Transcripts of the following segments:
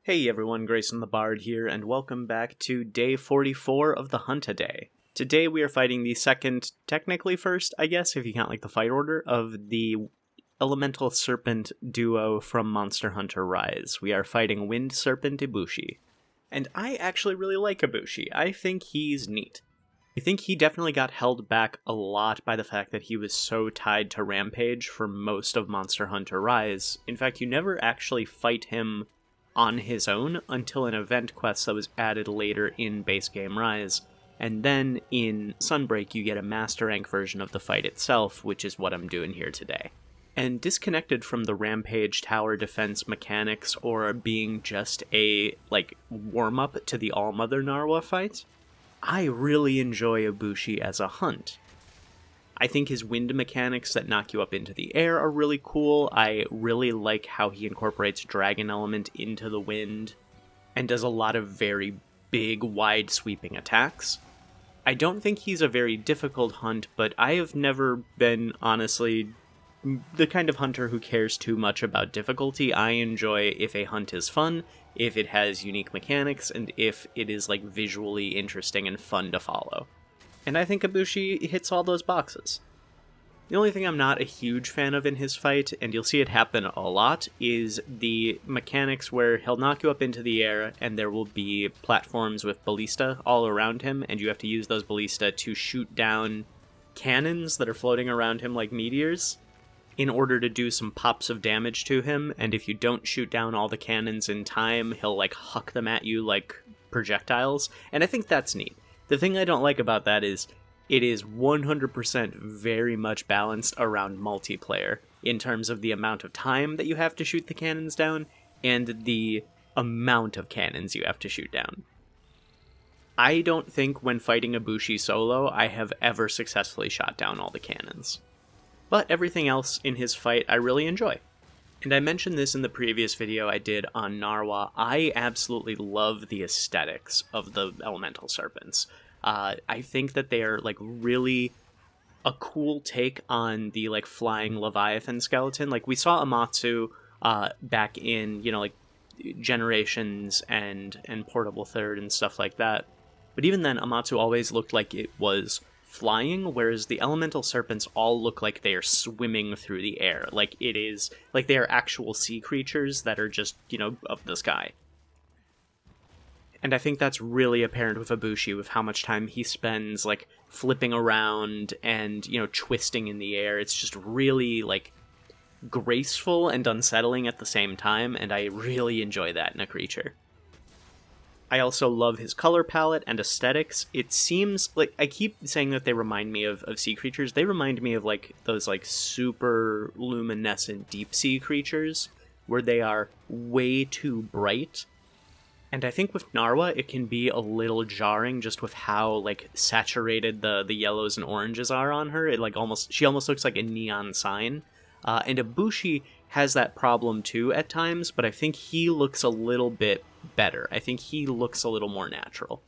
Hey everyone, Grayson the Bard here, and welcome back to day 44 of the Hunt-A-Day. Today we are fighting the second, technically first, I guess, if you count like the fight order, of the Elemental Serpent duo from Monster Hunter Rise. We are fighting Wind Serpent Ibushi. And I actually really like Ibushi. I think he's neat. I think he definitely got held back a lot by the fact that he was so tied to Rampage for most of Monster Hunter Rise. In fact, you never actually fight him on his own until an event quest that was added later in base game Rise, and then in Sunbreak you get a master rank version of the fight itself, which is what I'm doing here today. And disconnected from the Rampage tower defense mechanics or being just a warm-up to the All-Mother Narwa fight, I really enjoy Ibushi as a hunt. I think his wind mechanics that knock you up into the air are really cool. I really like how he incorporates dragon element into the wind and does a lot of very big, wide sweeping attacks. I don't think he's a very difficult hunt, but I have never been, honestly, the kind of hunter who cares too much about difficulty. I enjoy if a hunt is fun, if it has unique mechanics, and if it is visually interesting and fun to follow. And I think Ibushi hits all those boxes. The only thing I'm not a huge fan of in his fight, and you'll see it happen a lot, is the mechanics where he'll knock you up into the air and there will be platforms with ballista all around him, and you have to use those ballista to shoot down cannons that are floating around him like meteors in order to do some pops of damage to him, and if you don't shoot down all the cannons in time, he'll huck them at you like projectiles, and I think that's neat. The thing I don't like about that is it is 100% very much balanced around multiplayer in terms of the amount of time that you have to shoot the cannons down and the amount of cannons you have to shoot down. I don't think when fighting Ibushi solo I have ever successfully shot down all the cannons. But everything else in his fight I really enjoy. And I mentioned this in the previous video I did on Narwa. I absolutely love the aesthetics of the Elemental Serpents. I think that they are really a cool take on the flying Leviathan skeleton. We saw Amatsu back in Generations and Portable Third and stuff like that. But even then, Amatsu always looked like it was flying, whereas the Elemental Serpents all look like they are swimming through the air. They are actual sea creatures that are just, of the sky. And I think that's really apparent with Ibushi, with how much time he spends, flipping around and, twisting in the air. It's just really, graceful and unsettling at the same time, and I really enjoy that in a creature. I also love his color palette and aesthetics. It seems I keep saying that they remind me of sea creatures. They remind me of those super luminescent deep sea creatures where they are way too bright. And I think with Narwa it can be a little jarring just with how saturated the yellows and oranges are on her. She almost looks like a neon sign. And Ibushi has that problem too at times, but I think he looks a little bit better. I think he looks a little more natural.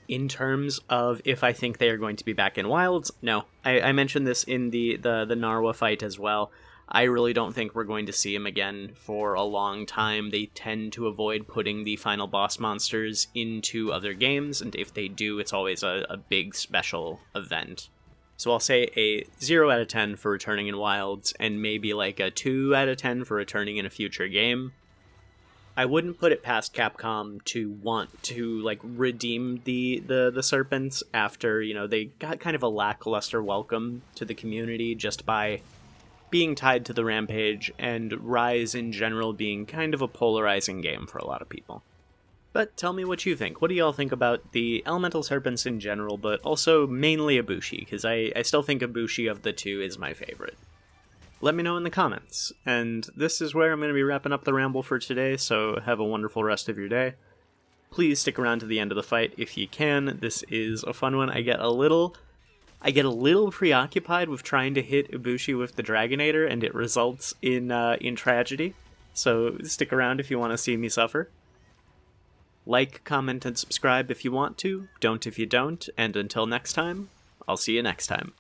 In terms of if I think they are going to be back in Wilds, no. I mentioned this in the Narwa fight as well. I really don't think we're going to see him again for a long time. They tend to avoid putting the final boss monsters into other games, and if they do, it's always a big special event. So I'll say a 0 out of 10 for returning in Wilds, and maybe a 2 out of 10 for returning in a future game. I wouldn't put it past Capcom to want to redeem the Serpents after, they got kind of a lackluster welcome to the community just by being tied to the Rampage, and Rise in general being kind of a polarizing game for a lot of people. But tell me what you think. What do y'all think about the Elemental Serpents in general, but also mainly Ibushi, because I still think Ibushi of the two is my favorite. Let me know in the comments. And this is where I'm going to be wrapping up the ramble for today, so have a wonderful rest of your day. Please stick around to the end of the fight if you can. This is a fun one. I get a little preoccupied with trying to hit Ibushi with the Dragonator, and it results in tragedy. So stick around if you want to see me suffer. Like, comment, and subscribe if you want to. Don't if you don't. And until next time, I'll see you next time.